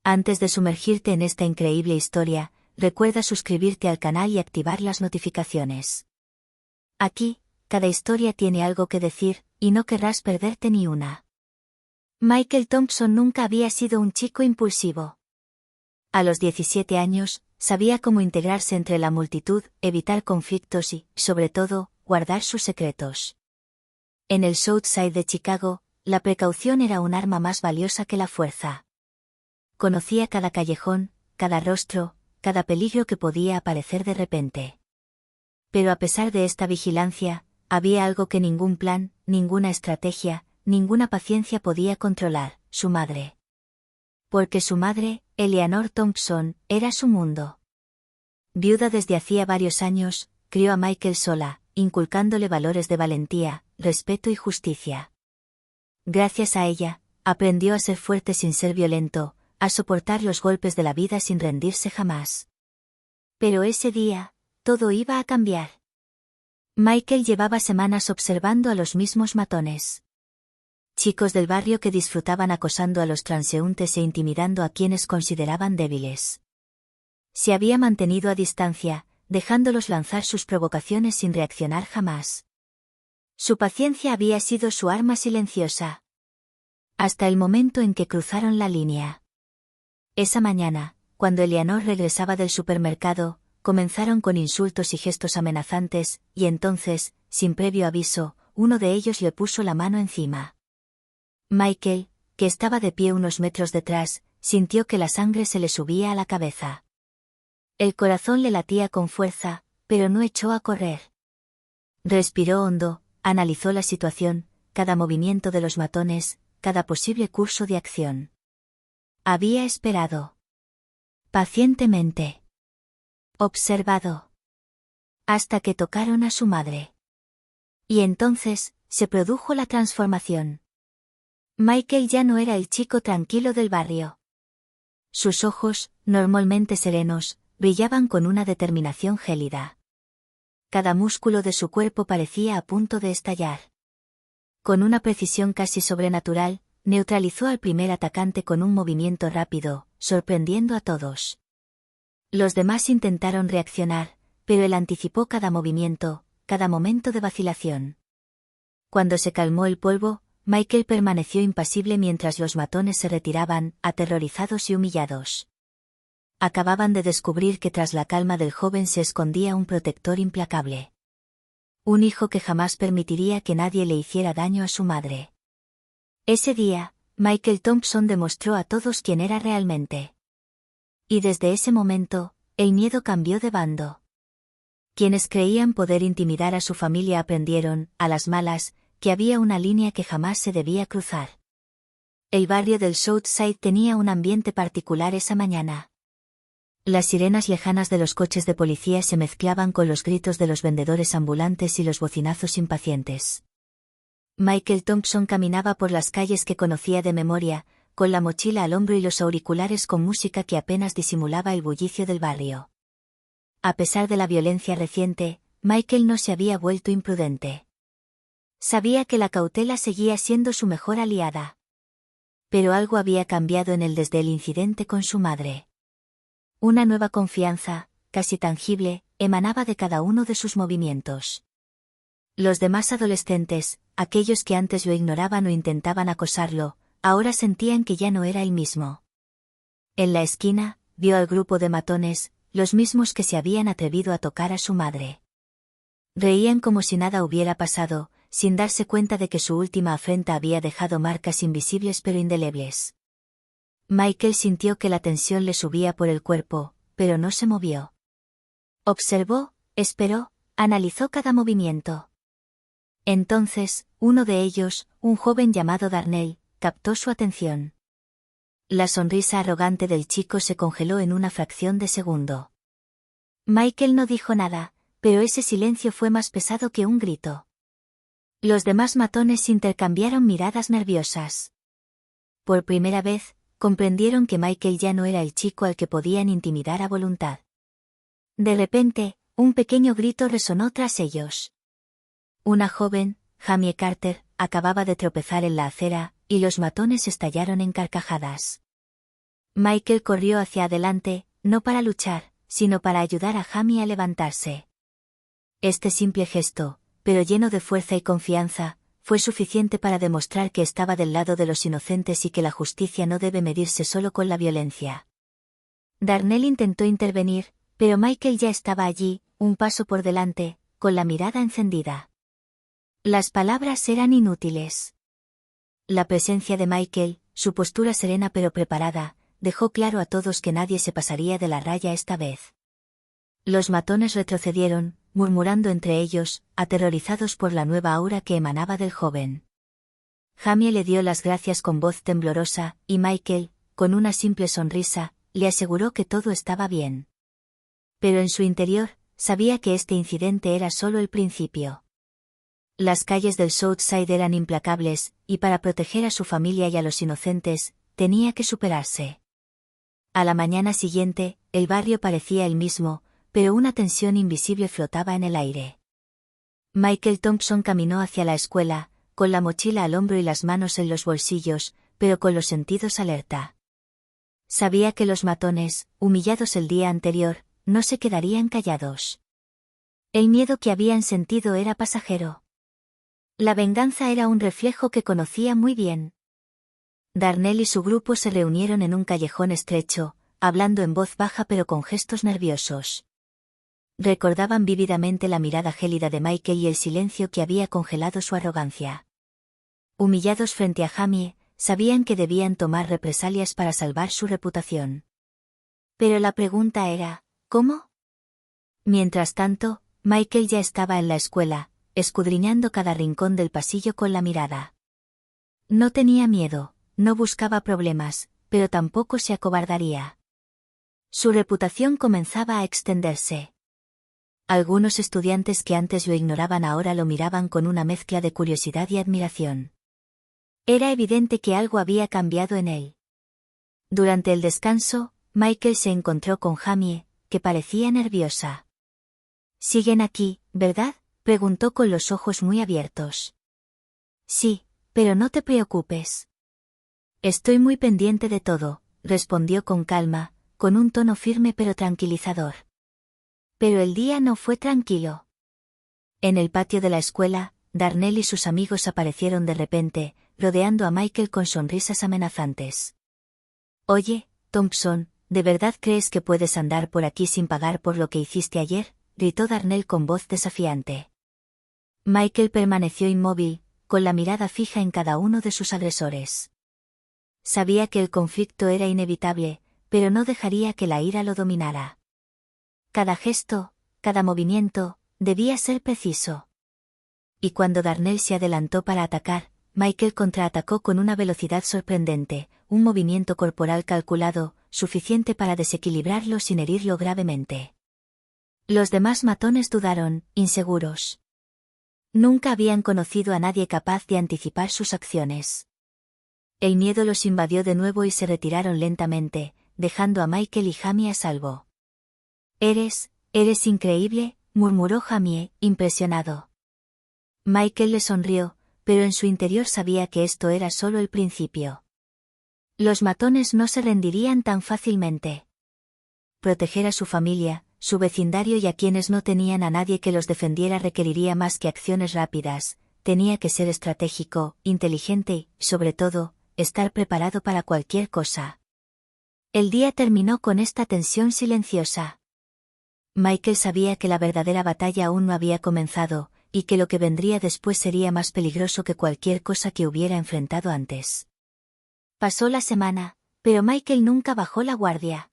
Antes de sumergirte en esta increíble historia, recuerda suscribirte al canal y activar las notificaciones. Aquí, cada historia tiene algo que decir, y no querrás perderte ni una. Michael Thompson nunca había sido un chico impulsivo. A los 17 años, sabía cómo integrarse entre la multitud, evitar conflictos y, sobre todo, guardar sus secretos. En el South Side de Chicago, la precaución era un arma más valiosa que la fuerza. Conocía cada callejón, cada rostro, cada peligro que podía aparecer de repente. Pero a pesar de esta vigilancia, había algo que ningún plan, ninguna estrategia, ninguna paciencia podía controlar: su madre. Porque su madre, Eleanor Thompson, era su mundo. Viuda desde hacía varios años, crió a Michael sola, inculcándole valores de valentía, respeto y justicia. Gracias a ella, aprendió a ser fuerte sin ser violento, a soportar los golpes de la vida sin rendirse jamás. Pero ese día, todo iba a cambiar. Michael llevaba semanas observando a los mismos matones. Chicos del barrio que disfrutaban acosando a los transeúntes e intimidando a quienes consideraban débiles. Se había mantenido a distancia, dejándolos lanzar sus provocaciones sin reaccionar jamás. Su paciencia había sido su arma silenciosa. Hasta el momento en que cruzaron la línea. Esa mañana, cuando Eleanor regresaba del supermercado, comenzaron con insultos y gestos amenazantes, y entonces, sin previo aviso, uno de ellos le puso la mano encima. Michael, que estaba de pie unos metros detrás, sintió que la sangre se le subía a la cabeza. El corazón le latía con fuerza, pero no echó a correr. Respiró hondo, analizó la situación, cada movimiento de los matones, cada posible curso de acción. Había esperado. Pacientemente. Observado. Hasta que tocaron a su madre. Y entonces, se produjo la transformación. Michael ya no era el chico tranquilo del barrio. Sus ojos, normalmente serenos, brillaban con una determinación gélida. Cada músculo de su cuerpo parecía a punto de estallar. Con una precisión casi sobrenatural, neutralizó al primer atacante con un movimiento rápido, sorprendiendo a todos. Los demás intentaron reaccionar, pero él anticipó cada movimiento, cada momento de vacilación. Cuando se calmó el polvo, Michael permaneció impasible mientras los matones se retiraban, aterrorizados y humillados. Acababan de descubrir que tras la calma del joven se escondía un protector implacable. Un hijo que jamás permitiría que nadie le hiciera daño a su madre. Ese día, Michael Thompson demostró a todos quién era realmente. Y desde ese momento, el miedo cambió de bando. Quienes creían poder intimidar a su familia aprendieron, a las malas, que había una línea que jamás se debía cruzar. El barrio del South Side tenía un ambiente particular esa mañana. Las sirenas lejanas de los coches de policía se mezclaban con los gritos de los vendedores ambulantes y los bocinazos impacientes. Michael Thompson caminaba por las calles que conocía de memoria, con la mochila al hombro y los auriculares con música que apenas disimulaba el bullicio del barrio. A pesar de la violencia reciente, Michael no se había vuelto imprudente. Sabía que la cautela seguía siendo su mejor aliada. Pero algo había cambiado en él desde el incidente con su madre. Una nueva confianza, casi tangible, emanaba de cada uno de sus movimientos. Los demás adolescentes, aquellos que antes lo ignoraban o intentaban acosarlo, ahora sentían que ya no era el mismo. En la esquina, vio al grupo de matones, los mismos que se habían atrevido a tocar a su madre. Reían como si nada hubiera pasado, sin darse cuenta de que su última afrenta había dejado marcas invisibles pero indelebles. Michael sintió que la tensión le subía por el cuerpo, pero no se movió. Observó, esperó, analizó cada movimiento. Entonces, uno de ellos, un joven llamado Darnell, captó su atención. La sonrisa arrogante del chico se congeló en una fracción de segundo. Michael no dijo nada, pero ese silencio fue más pesado que un grito. Los demás matones intercambiaron miradas nerviosas. Por primera vez, comprendieron que Michael ya no era el chico al que podían intimidar a voluntad. De repente, un pequeño grito resonó tras ellos. Una joven, Jamie Carter, acababa de tropezar en la acera, y los matones estallaron en carcajadas. Michael corrió hacia adelante, no para luchar, sino para ayudar a Jamie a levantarse. Este simple gesto, pero lleno de fuerza y confianza, fue suficiente para demostrar que estaba del lado de los inocentes y que la justicia no debe medirse solo con la violencia. Darnell intentó intervenir, pero Michael ya estaba allí, un paso por delante, con la mirada encendida. Las palabras eran inútiles. La presencia de Michael, su postura serena pero preparada, dejó claro a todos que nadie se pasaría de la raya esta vez. Los matones retrocedieron, murmurando entre ellos, aterrorizados por la nueva aura que emanaba del joven. Jamie le dio las gracias con voz temblorosa, y Michael, con una simple sonrisa, le aseguró que todo estaba bien. Pero en su interior, sabía que este incidente era solo el principio. Las calles del Southside eran implacables, y para proteger a su familia y a los inocentes, tenía que superarse. A la mañana siguiente, el barrio parecía el mismo, pero una tensión invisible flotaba en el aire. Michael Thompson caminó hacia la escuela, con la mochila al hombro y las manos en los bolsillos, pero con los sentidos alerta. Sabía que los matones, humillados el día anterior, no se quedarían callados. El miedo que habían sentido era pasajero. La venganza era un reflejo que conocía muy bien. Darnell y su grupo se reunieron en un callejón estrecho, hablando en voz baja pero con gestos nerviosos. Recordaban vívidamente la mirada gélida de Michael y el silencio que había congelado su arrogancia. Humillados frente a Jamie, sabían que debían tomar represalias para salvar su reputación. Pero la pregunta era, ¿cómo? Mientras tanto, Michael ya estaba en la escuela, escudriñando cada rincón del pasillo con la mirada. No tenía miedo, no buscaba problemas, pero tampoco se acobardaría. Su reputación comenzaba a extenderse. Algunos estudiantes que antes lo ignoraban ahora lo miraban con una mezcla de curiosidad y admiración. Era evidente que algo había cambiado en él. Durante el descanso, Michael se encontró con Jamie, que parecía nerviosa. «¿Siguen aquí, verdad?», preguntó con los ojos muy abiertos. «Sí, pero no te preocupes». «Estoy muy pendiente de todo», respondió con calma, con un tono firme pero tranquilizador. Pero el día no fue tranquilo. En el patio de la escuela, Darnell y sus amigos aparecieron de repente, rodeando a Michael con sonrisas amenazantes. «Oye, Thompson, ¿de verdad crees que puedes andar por aquí sin pagar por lo que hiciste ayer?», gritó Darnell con voz desafiante. Michael permaneció inmóvil, con la mirada fija en cada uno de sus agresores. Sabía que el conflicto era inevitable, pero no dejaría que la ira lo dominara. Cada gesto, cada movimiento, debía ser preciso. Y cuando Darnell se adelantó para atacar, Michael contraatacó con una velocidad sorprendente, un movimiento corporal calculado, suficiente para desequilibrarlo sin herirlo gravemente. Los demás matones dudaron, inseguros. Nunca habían conocido a nadie capaz de anticipar sus acciones. El miedo los invadió de nuevo y se retiraron lentamente, dejando a Michael y Jamie a salvo. Eres increíble», murmuró Jamie, impresionado. Michael le sonrió, pero en su interior sabía que esto era solo el principio. Los matones no se rendirían tan fácilmente. Proteger a su familia, su vecindario y a quienes no tenían a nadie que los defendiera requeriría más que acciones rápidas, tenía que ser estratégico, inteligente y, sobre todo, estar preparado para cualquier cosa. El día terminó con esta tensión silenciosa. Michael sabía que la verdadera batalla aún no había comenzado, y que lo que vendría después sería más peligroso que cualquier cosa que hubiera enfrentado antes. Pasó la semana, pero Michael nunca bajó la guardia.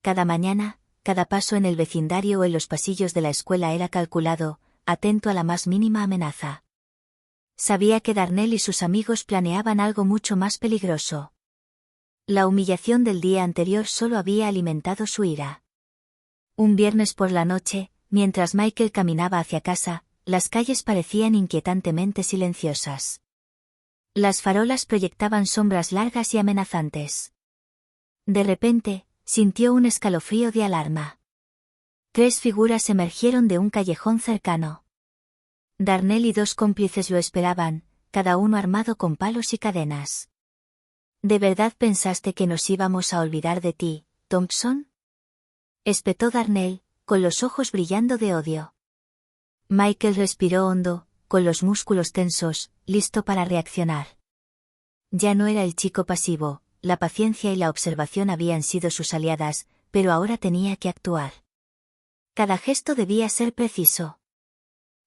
Cada mañana, cada paso en el vecindario o en los pasillos de la escuela era calculado, atento a la más mínima amenaza. Sabía que Darnell y sus amigos planeaban algo mucho más peligroso. La humillación del día anterior solo había alimentado su ira. Un viernes por la noche, mientras Michael caminaba hacia casa, las calles parecían inquietantemente silenciosas. Las farolas proyectaban sombras largas y amenazantes. De repente, sintió un escalofrío de alarma. 3 figuras emergieron de un callejón cercano. Darnell y 2 cómplices lo esperaban, cada uno armado con palos y cadenas. ¿De verdad pensaste que nos íbamos a olvidar de ti, Thompson? Espetó Darnell, con los ojos brillando de odio. Michael respiró hondo, con los músculos tensos, listo para reaccionar. Ya no era el chico pasivo, la paciencia y la observación habían sido sus aliadas, pero ahora tenía que actuar. Cada gesto debía ser preciso.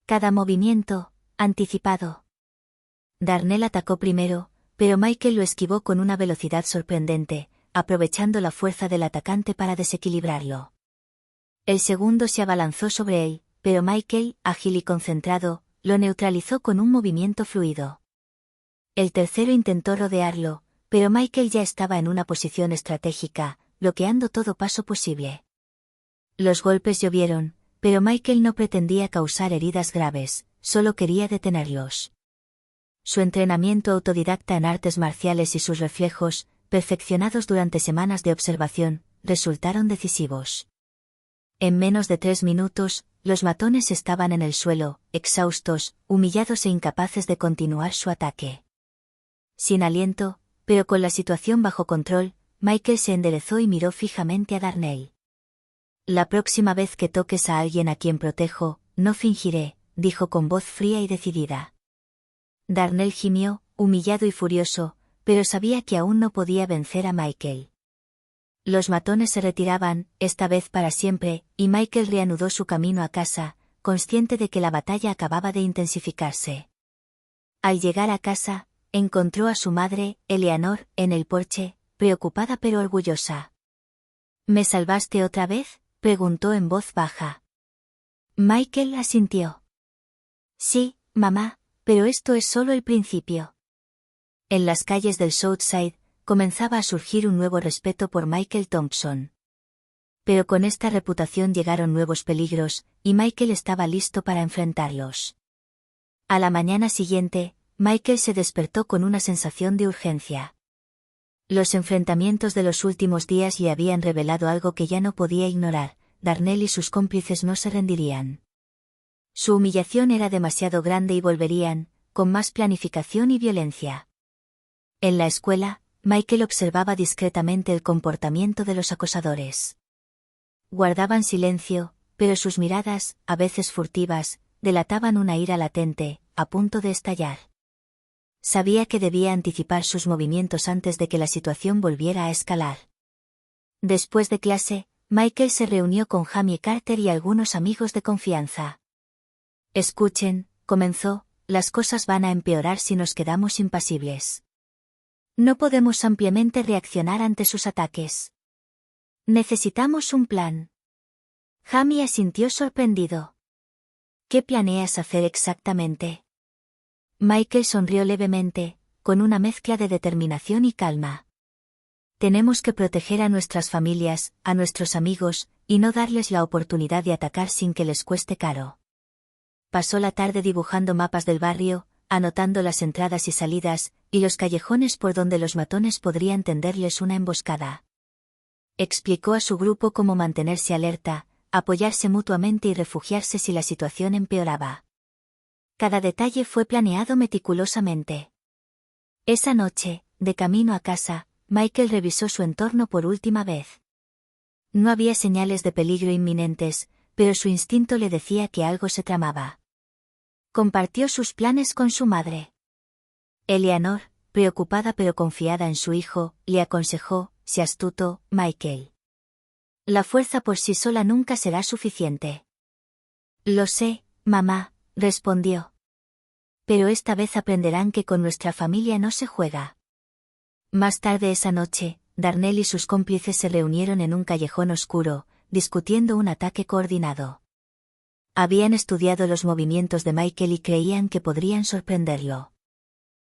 Cada movimiento, anticipado. Darnell atacó primero, pero Michael lo esquivó con una velocidad sorprendente, aprovechando la fuerza del atacante para desequilibrarlo. El segundo se abalanzó sobre él, pero Michael, ágil y concentrado, lo neutralizó con un movimiento fluido. El tercero intentó rodearlo, pero Michael ya estaba en una posición estratégica, bloqueando todo paso posible. Los golpes llovieron, pero Michael no pretendía causar heridas graves, solo quería detenerlos. Su entrenamiento autodidacta en artes marciales y sus reflejos, perfeccionados durante semanas de observación, resultaron decisivos. En menos de 3 minutos, los matones estaban en el suelo, exhaustos, humillados e incapaces de continuar su ataque. Sin aliento, pero con la situación bajo control, Michael se enderezó y miró fijamente a Darnell. La próxima vez que toques a alguien a quien protejo, no fingiré, dijo con voz fría y decidida. Darnell gimió, humillado y furioso, pero sabía que aún no podía vencer a Michael. Los matones se retiraban, esta vez para siempre, y Michael reanudó su camino a casa, consciente de que la batalla acababa de intensificarse. Al llegar a casa, encontró a su madre, Eleanor, en el porche, preocupada pero orgullosa. ¿Me salvaste otra vez?, preguntó en voz baja. Michael asintió. Sí, mamá, pero esto es solo el principio. En las calles del Southside, comenzaba a surgir un nuevo respeto por Michael Thompson. Pero con esta reputación llegaron nuevos peligros, y Michael estaba listo para enfrentarlos. A la mañana siguiente, Michael se despertó con una sensación de urgencia. Los enfrentamientos de los últimos días le habían revelado algo que ya no podía ignorar: Darnell y sus cómplices no se rendirían. Su humillación era demasiado grande y volverían, con más planificación y violencia. En la escuela, Michael observaba discretamente el comportamiento de los acosadores. Guardaban silencio, pero sus miradas, a veces furtivas, delataban una ira latente, a punto de estallar. Sabía que debía anticipar sus movimientos antes de que la situación volviera a escalar. Después de clase, Michael se reunió con Jamie Carter y algunos amigos de confianza. Escuchen, comenzó, las cosas van a empeorar si nos quedamos impasibles. No podemos ampliamente reaccionar ante sus ataques. Necesitamos un plan. Jamie asintió sorprendido. ¿Qué planeas hacer exactamente? Michael sonrió levemente, con una mezcla de determinación y calma. Tenemos que proteger a nuestras familias, a nuestros amigos, y no darles la oportunidad de atacar sin que les cueste caro. Pasó la tarde dibujando mapas del barrio, anotando las entradas y salidas, y los callejones por donde los matones podrían tenderles una emboscada. Explicó a su grupo cómo mantenerse alerta, apoyarse mutuamente y refugiarse si la situación empeoraba. Cada detalle fue planeado meticulosamente. Esa noche, de camino a casa, Michael revisó su entorno por última vez. No había señales de peligro inminentes, pero su instinto le decía que algo se tramaba. Compartió sus planes con su madre. Eleanor, preocupada pero confiada en su hijo, le aconsejó: sé astuto, Michael. La fuerza por sí sola nunca será suficiente. Lo sé, mamá, respondió. Pero esta vez aprenderán que con nuestra familia no se juega. Más tarde esa noche, Darnell y sus cómplices se reunieron en un callejón oscuro, discutiendo un ataque coordinado. Habían estudiado los movimientos de Michael y creían que podrían sorprenderlo.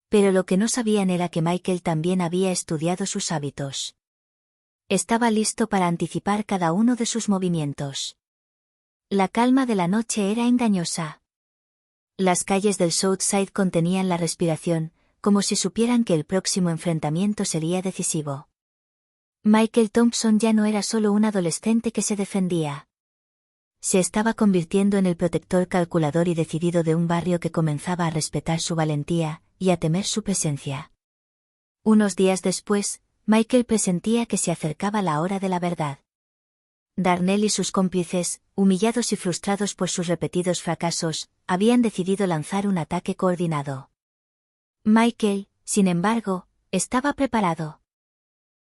Pero lo que no sabían era que Michael también había estudiado sus hábitos. Estaba listo para anticipar cada uno de sus movimientos. La calma de la noche era engañosa. Las calles del Southside contenían la respiración, como si supieran que el próximo enfrentamiento sería decisivo. Michael Thompson ya no era solo un adolescente que se defendía. Se estaba convirtiendo en el protector calculador y decidido de un barrio que comenzaba a respetar su valentía, y a temer su presencia. Unos días después, Michael presentía que se acercaba la hora de la verdad. Darnell y sus cómplices, humillados y frustrados por sus repetidos fracasos, habían decidido lanzar un ataque coordinado. Michael, sin embargo, estaba preparado.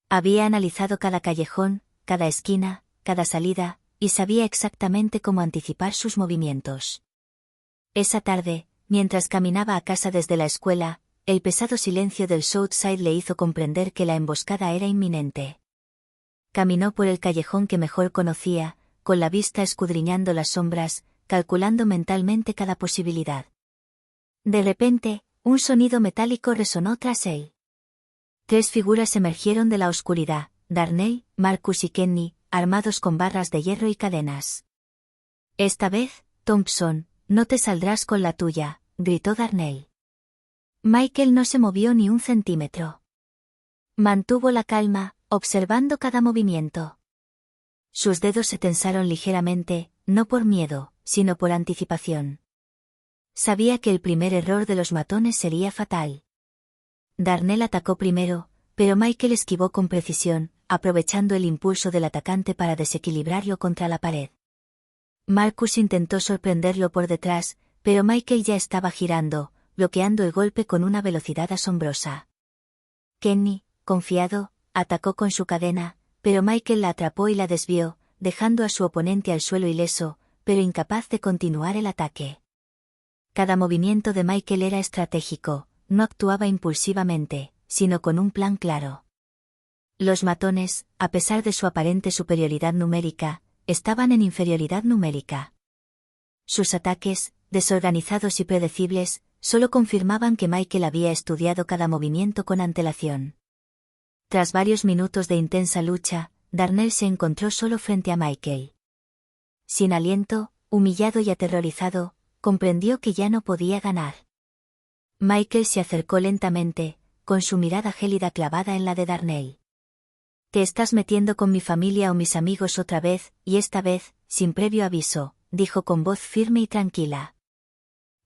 Había analizado cada callejón, cada esquina, cada salida, y sabía exactamente cómo anticipar sus movimientos. Esa tarde, mientras caminaba a casa desde la escuela, el pesado silencio del Southside le hizo comprender que la emboscada era inminente. Caminó por el callejón que mejor conocía, con la vista escudriñando las sombras, calculando mentalmente cada posibilidad. De repente, un sonido metálico resonó tras él. 3 figuras emergieron de la oscuridad, Darnell, Marcus y Kenny, armados con barras de hierro y cadenas. Esta vez, Thompson, no te saldrás con la tuya, gritó Darnell. Michael no se movió ni un centímetro. Mantuvo la calma, observando cada movimiento. Sus dedos se tensaron ligeramente, no por miedo, sino por anticipación. Sabía que el primer error de los matones sería fatal. Darnell atacó primero, pero Michael esquivó con precisión, aprovechando el impulso del atacante para desequilibrarlo contra la pared. Marcus intentó sorprenderlo por detrás, pero Michael ya estaba girando, bloqueando el golpe con una velocidad asombrosa. Kenny, confiado, atacó con su cadena, pero Michael la atrapó y la desvió, dejando a su oponente al suelo ileso, pero incapaz de continuar el ataque. Cada movimiento de Michael era estratégico, no actuaba impulsivamente, sino con un plan claro. Los matones, a pesar de su aparente superioridad numérica, estaban en inferioridad numérica. Sus ataques, desorganizados y predecibles, solo confirmaban que Michael había estudiado cada movimiento con antelación. Tras varios minutos de intensa lucha, Darnell se encontró solo frente a Michael. Sin aliento, humillado y aterrorizado, comprendió que ya no podía ganar. Michael se acercó lentamente, con su mirada gélida clavada en la de Darnell. Te estás metiendo con mi familia o mis amigos otra vez, y esta vez, sin previo aviso, dijo con voz firme y tranquila.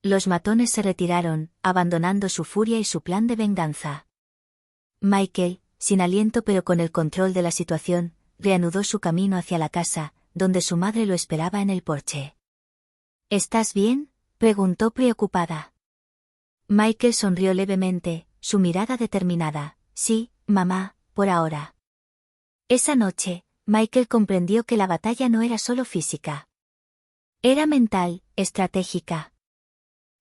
Los matones se retiraron, abandonando su furia y su plan de venganza. Michael, sin aliento pero con el control de la situación, reanudó su camino hacia la casa, donde su madre lo esperaba en el porche. ¿Estás bien?, preguntó preocupada. Michael sonrió levemente, su mirada determinada. Sí, mamá, por ahora. Esa noche, Michael comprendió que la batalla no era solo física. Era mental, estratégica.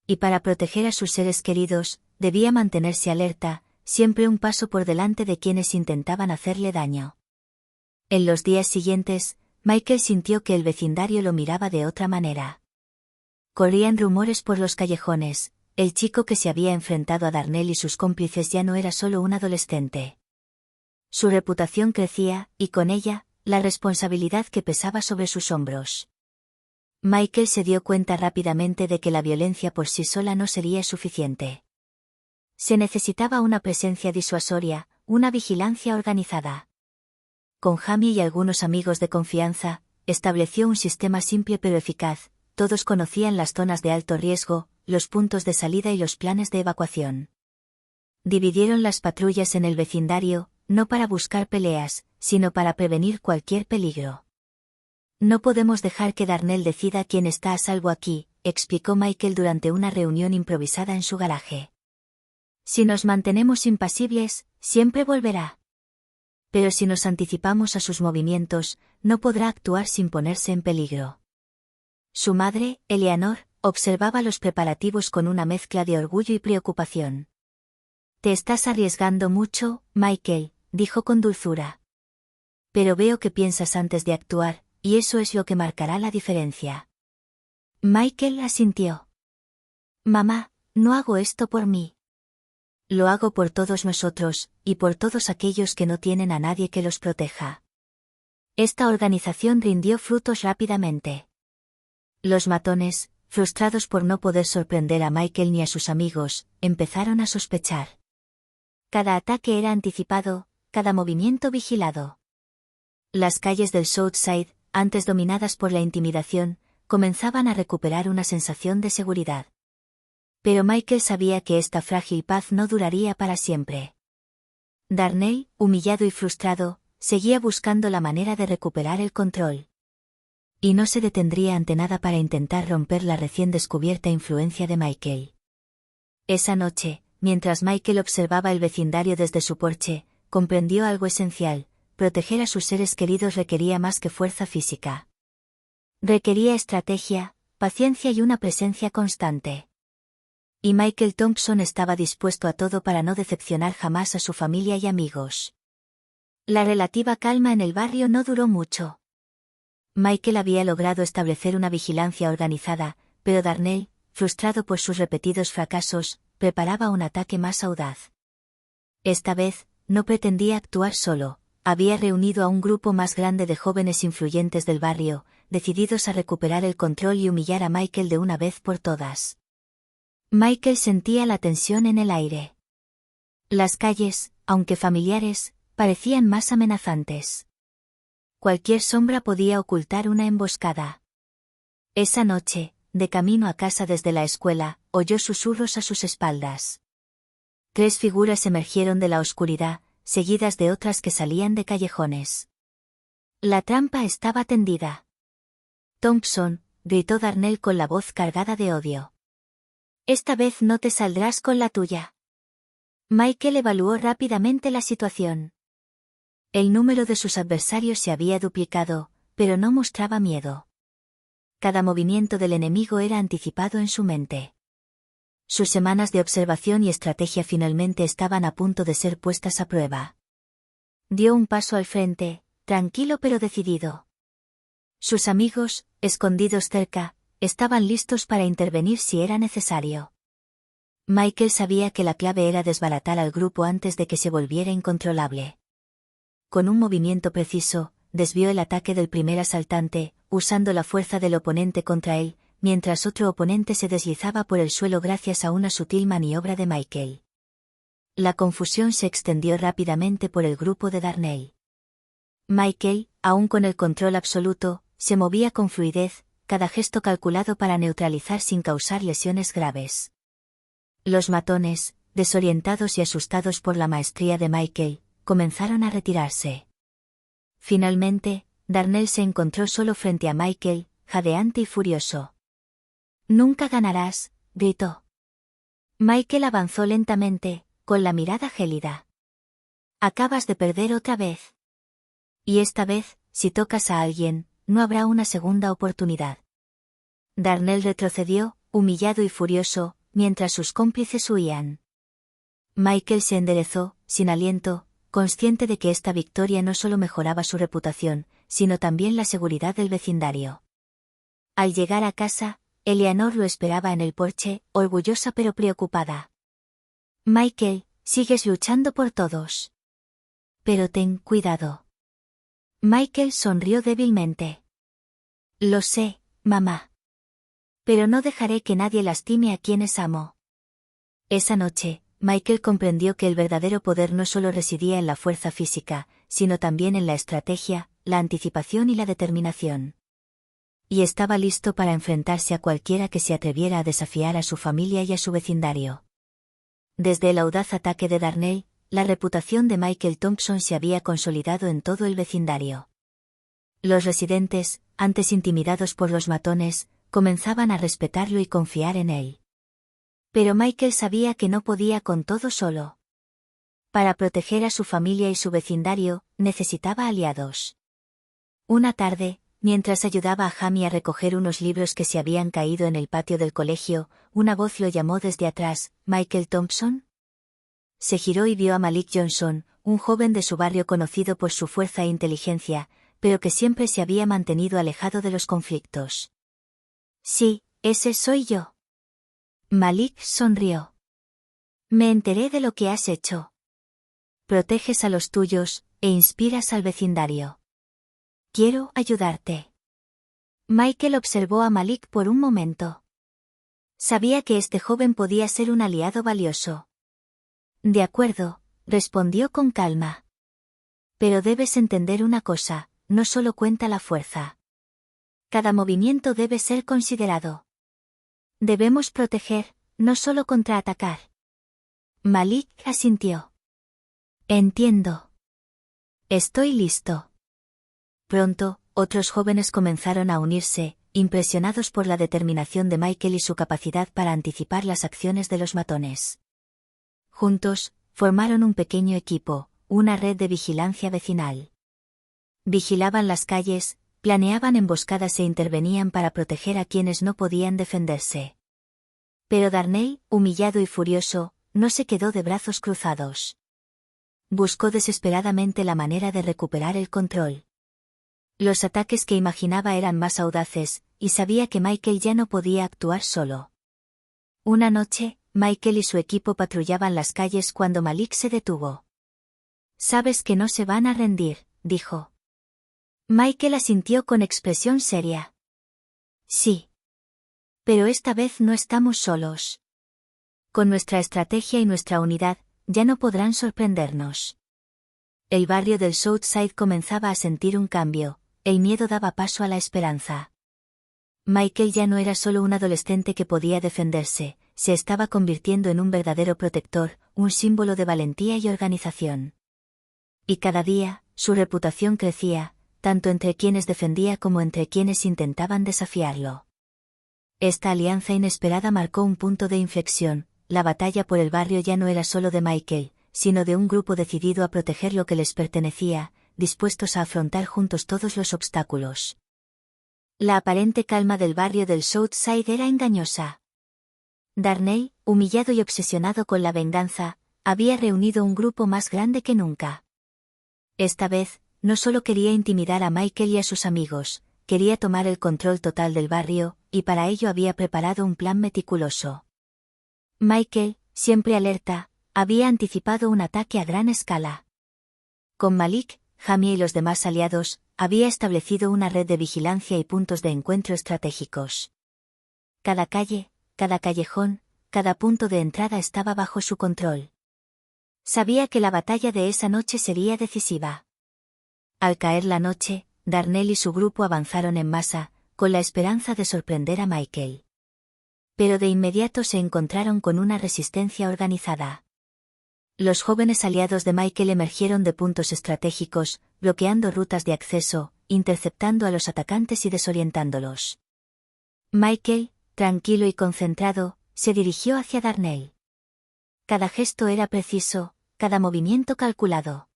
Y para proteger a sus seres queridos, debía mantenerse alerta, siempre un paso por delante de quienes intentaban hacerle daño. En los días siguientes, Michael sintió que el vecindario lo miraba de otra manera. Corrían rumores por los callejones, el chico que se había enfrentado a Darnell y sus cómplices ya no era solo un adolescente. Su reputación crecía, y con ella, la responsabilidad que pesaba sobre sus hombros. Michael se dio cuenta rápidamente de que la violencia por sí sola no sería suficiente. Se necesitaba una presencia disuasoria, una vigilancia organizada. Con Jamie y algunos amigos de confianza, estableció un sistema simple pero eficaz. Todos conocían las zonas de alto riesgo, los puntos de salida y los planes de evacuación. Dividieron las patrullas en el vecindario, no para buscar peleas, sino para prevenir cualquier peligro. No podemos dejar que Darnell decida quién está a salvo aquí, explicó Michael durante una reunión improvisada en su garaje. Si nos mantenemos impasibles, siempre volverá. Pero si nos anticipamos a sus movimientos, no podrá actuar sin ponerse en peligro. Su madre, Eleanor, observaba los preparativos con una mezcla de orgullo y preocupación. Te estás arriesgando mucho, Michael, dijo con dulzura. Pero veo que piensas antes de actuar, y eso es lo que marcará la diferencia. Michael asintió. Mamá, no hago esto por mí. Lo hago por todos nosotros, y por todos aquellos que no tienen a nadie que los proteja. Esta organización rindió frutos rápidamente. Los matones, frustrados por no poder sorprender a Michael ni a sus amigos, empezaron a sospechar. Cada ataque era anticipado, cada movimiento vigilado. Las calles del Southside, antes dominadas por la intimidación, comenzaban a recuperar una sensación de seguridad. Pero Michael sabía que esta frágil paz no duraría para siempre. Darnell, humillado y frustrado, seguía buscando la manera de recuperar el control. Y no se detendría ante nada para intentar romper la recién descubierta influencia de Michael. Esa noche, mientras Michael observaba el vecindario desde su porche, comprendió algo esencial: proteger a sus seres queridos requería más que fuerza física. Requería estrategia, paciencia y una presencia constante. Y Michael Thompson estaba dispuesto a todo para no decepcionar jamás a su familia y amigos. La relativa calma en el barrio no duró mucho. Michael había logrado establecer una vigilancia organizada, pero Darnell, frustrado por sus repetidos fracasos, preparaba un ataque más audaz. Esta vez, no pretendía actuar solo, había reunido a un grupo más grande de jóvenes influyentes del barrio, decididos a recuperar el control y humillar a Michael de una vez por todas. Michael sentía la tensión en el aire. Las calles, aunque familiares, parecían más amenazantes. Cualquier sombra podía ocultar una emboscada. Esa noche, de camino a casa desde la escuela, oyó susurros a sus espaldas. 3 figuras emergieron de la oscuridad, seguidas de otras que salían de callejones. La trampa estaba tendida. Thompson, gritó Darnell con la voz cargada de odio. Esta vez no te saldrás con la tuya. Michael evaluó rápidamente la situación. El número de sus adversarios se había duplicado, pero no mostraba miedo. Cada movimiento del enemigo era anticipado en su mente. Sus semanas de observación y estrategia finalmente estaban a punto de ser puestas a prueba. Dio un paso al frente, tranquilo pero decidido. Sus amigos, escondidos cerca, estaban listos para intervenir si era necesario. Michael sabía que la clave era desbaratar al grupo antes de que se volviera incontrolable. Con un movimiento preciso, desvió el ataque del primer asaltante, usando la fuerza del oponente contra él, mientras otro oponente se deslizaba por el suelo gracias a una sutil maniobra de Michael. La confusión se extendió rápidamente por el grupo de Darnell. Michael, aún con el control absoluto, se movía con fluidez, cada gesto calculado para neutralizar sin causar lesiones graves. Los matones, desorientados y asustados por la maestría de Michael, comenzaron a retirarse. Finalmente, Darnell se encontró solo frente a Michael, jadeante y furioso. «Nunca ganarás», gritó. Michael avanzó lentamente, con la mirada gélida. «Acabas de perder otra vez. Y esta vez, si tocas a alguien, no habrá una segunda oportunidad». Darnell retrocedió, humillado y furioso, mientras sus cómplices huían. Michael se enderezó, sin aliento, consciente de que esta victoria no solo mejoraba su reputación, sino también la seguridad del vecindario. Al llegar a casa, Eleanor lo esperaba en el porche, orgullosa pero preocupada. «Michael, sigues luchando por todos. Pero ten cuidado». Michael sonrió débilmente. «Lo sé, mamá. Pero no dejaré que nadie lastime a quienes amo». Esa noche, Michael comprendió que el verdadero poder no solo residía en la fuerza física, sino también en la estrategia, la anticipación y la determinación. Y estaba listo para enfrentarse a cualquiera que se atreviera a desafiar a su familia y a su vecindario. Desde el audaz ataque de Darnell, la reputación de Michael Thompson se había consolidado en todo el vecindario. Los residentes, antes intimidados por los matones, comenzaban a respetarlo y confiar en él. Pero Michael sabía que no podía con todo solo. Para proteger a su familia y su vecindario, necesitaba aliados. Una tarde, mientras ayudaba a Jamie a recoger unos libros que se habían caído en el patio del colegio, una voz lo llamó desde atrás: «¿Michael Thompson?». Se giró y vio a Malik Johnson, un joven de su barrio conocido por su fuerza e inteligencia, pero que siempre se había mantenido alejado de los conflictos. «Sí, ese soy yo». Malik sonrió. «Me enteré de lo que has hecho. Proteges a los tuyos, e inspiras al vecindario. Quiero ayudarte». Michael observó a Malik por un momento. Sabía que este joven podía ser un aliado valioso. «De acuerdo», respondió con calma. «Pero debes entender una cosa, no solo cuenta la fuerza. Cada movimiento debe ser considerado. Debemos proteger, no solo contraatacar». Malik asintió. Entiendo. Estoy listo. Pronto, otros jóvenes comenzaron a unirse, impresionados por la determinación de Michael y su capacidad para anticipar las acciones de los matones. Juntos, formaron un pequeño equipo, una red de vigilancia vecinal. Vigilaban las calles, planeaban emboscadas e intervenían para proteger a quienes no podían defenderse. Pero Darnell, humillado y furioso, no se quedó de brazos cruzados. Buscó desesperadamente la manera de recuperar el control. Los ataques que imaginaba eran más audaces, y sabía que Michael ya no podía actuar solo. Una noche, Michael y su equipo patrullaban las calles cuando Malik se detuvo. «Sabes que no se van a rendir», dijo. Michael asintió con expresión seria. «Sí. Pero esta vez no estamos solos. Con nuestra estrategia y nuestra unidad, ya no podrán sorprendernos». El barrio del Southside comenzaba a sentir un cambio, el miedo daba paso a la esperanza. Michael ya no era solo un adolescente que podía defenderse, se estaba convirtiendo en un verdadero protector, un símbolo de valentía y organización. Y cada día, su reputación crecía, tanto entre quienes defendía como entre quienes intentaban desafiarlo. Esta alianza inesperada marcó un punto de inflexión, la batalla por el barrio ya no era solo de Michael, sino de un grupo decidido a proteger lo que les pertenecía, dispuestos a afrontar juntos todos los obstáculos. La aparente calma del barrio del Southside era engañosa. Darnell, humillado y obsesionado con la venganza, había reunido un grupo más grande que nunca. Esta vez, no solo quería intimidar a Michael y a sus amigos, quería tomar el control total del barrio, y para ello había preparado un plan meticuloso. Michael, siempre alerta, había anticipado un ataque a gran escala. Con Malik, Jamie y los demás aliados, había establecido una red de vigilancia y puntos de encuentro estratégicos. Cada calle, cada callejón, cada punto de entrada estaba bajo su control. Sabía que la batalla de esa noche sería decisiva. Al caer la noche, Darnell y su grupo avanzaron en masa, con la esperanza de sorprender a Michael. Pero de inmediato se encontraron con una resistencia organizada. Los jóvenes aliados de Michael emergieron de puntos estratégicos, bloqueando rutas de acceso, interceptando a los atacantes y desorientándolos. Michael, tranquilo y concentrado, se dirigió hacia Darnell. Cada gesto era preciso, cada movimiento calculado.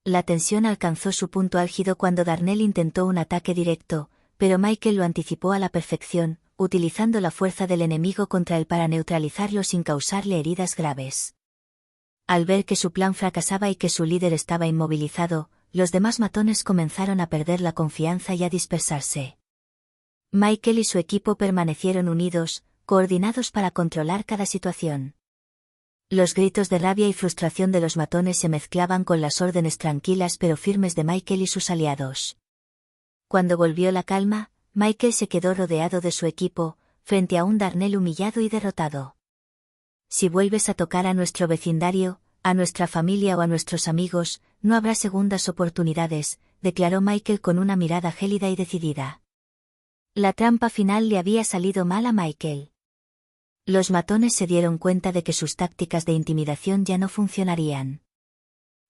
La tensión alcanzó su punto álgido cuando Darnell intentó un ataque directo, pero Michael lo anticipó a la perfección, utilizando la fuerza del enemigo contra él para neutralizarlo sin causarle heridas graves. Al ver que su plan fracasaba y que su líder estaba inmovilizado, los demás matones comenzaron a perder la confianza y a dispersarse. Michael y su equipo permanecieron unidos, coordinados para controlar cada situación. Los gritos de rabia y frustración de los matones se mezclaban con las órdenes tranquilas pero firmes de Michael y sus aliados. Cuando volvió la calma, Michael se quedó rodeado de su equipo, frente a un Darnell humillado y derrotado. Si vuelves a tocar a nuestro vecindario, a nuestra familia o a nuestros amigos, no habrá segundas oportunidades, declaró Michael con una mirada gélida y decidida. La trampa final le había salido mal a Michael. Los matones se dieron cuenta de que sus tácticas de intimidación ya no funcionarían.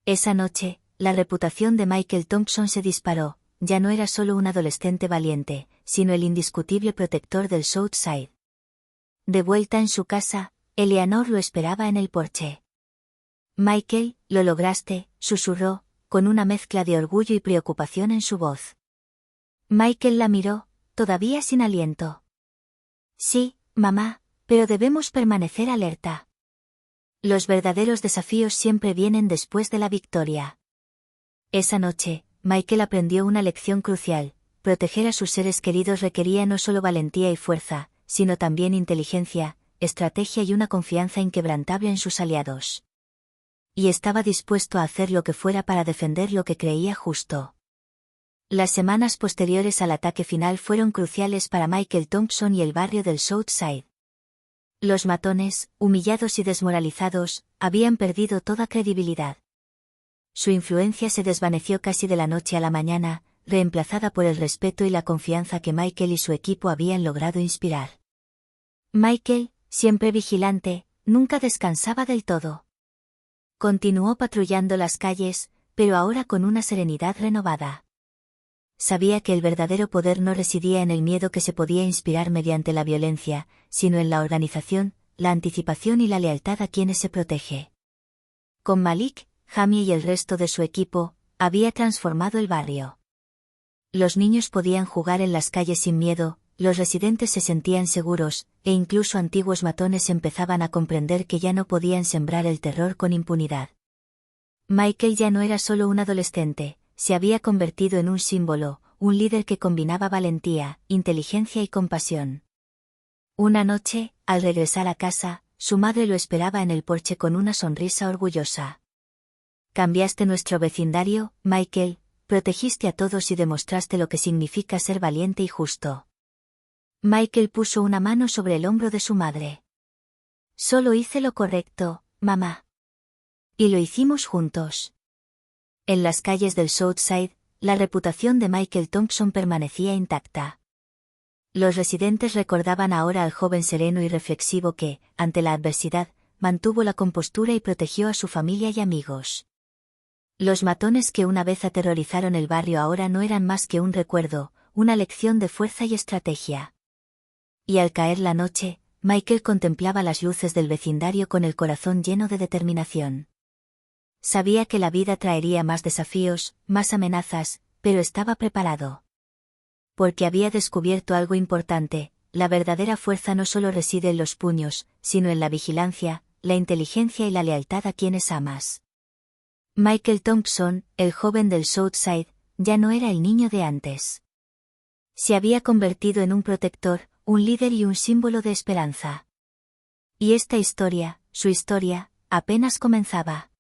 Esa noche, la reputación de Michael Thompson se disparó, ya no era solo un adolescente valiente, sino el indiscutible protector del Southside. De vuelta en su casa, Eleanor lo esperaba en el porche. Michael, lo lograste, susurró, con una mezcla de orgullo y preocupación en su voz. Michael la miró, todavía sin aliento. Sí, mamá, pero debemos permanecer alerta. Los verdaderos desafíos siempre vienen después de la victoria. Esa noche, Michael aprendió una lección crucial: proteger a sus seres queridos requería no solo valentía y fuerza, sino también inteligencia, estrategia y una confianza inquebrantable en sus aliados. Y estaba dispuesto a hacer lo que fuera para defender lo que creía justo. Las semanas posteriores al ataque final fueron cruciales para Michael Thompson y el barrio del Southside. Los matones, humillados y desmoralizados, habían perdido toda credibilidad. Su influencia se desvaneció casi de la noche a la mañana, reemplazada por el respeto y la confianza que Michael y su equipo habían logrado inspirar. Michael, siempre vigilante, nunca descansaba del todo. Continuó patrullando las calles, pero ahora con una serenidad renovada. Sabía que el verdadero poder no residía en el miedo que se podía inspirar mediante la violencia, sino en la organización, la anticipación y la lealtad a quienes se protege. Con Malik, Jamie y el resto de su equipo, había transformado el barrio. Los niños podían jugar en las calles sin miedo, los residentes se sentían seguros, e incluso antiguos matones empezaban a comprender que ya no podían sembrar el terror con impunidad. Michael ya no era solo un adolescente, se había convertido en un símbolo, un líder que combinaba valentía, inteligencia y compasión. Una noche, al regresar a casa, su madre lo esperaba en el porche con una sonrisa orgullosa. Cambiaste nuestro vecindario, Michael, protegiste a todos y demostraste lo que significa ser valiente y justo. Michael puso una mano sobre el hombro de su madre. Solo hice lo correcto, mamá. Y lo hicimos juntos. En las calles del Southside, la reputación de Michael Thompson permanecía intacta. Los residentes recordaban ahora al joven sereno y reflexivo que, ante la adversidad, mantuvo la compostura y protegió a su familia y amigos. Los matones que una vez aterrorizaron el barrio ahora no eran más que un recuerdo, una lección de fuerza y estrategia. Y al caer la noche, Michael contemplaba las luces del vecindario con el corazón lleno de determinación. Sabía que la vida traería más desafíos, más amenazas, pero estaba preparado. Porque había descubierto algo importante, la verdadera fuerza no solo reside en los puños, sino en la vigilancia, la inteligencia y la lealtad a quienes amas. Michael Thompson, el joven del Southside, ya no era el niño de antes. Se había convertido en un protector, un líder y un símbolo de esperanza. Y esta historia, su historia, apenas comenzaba.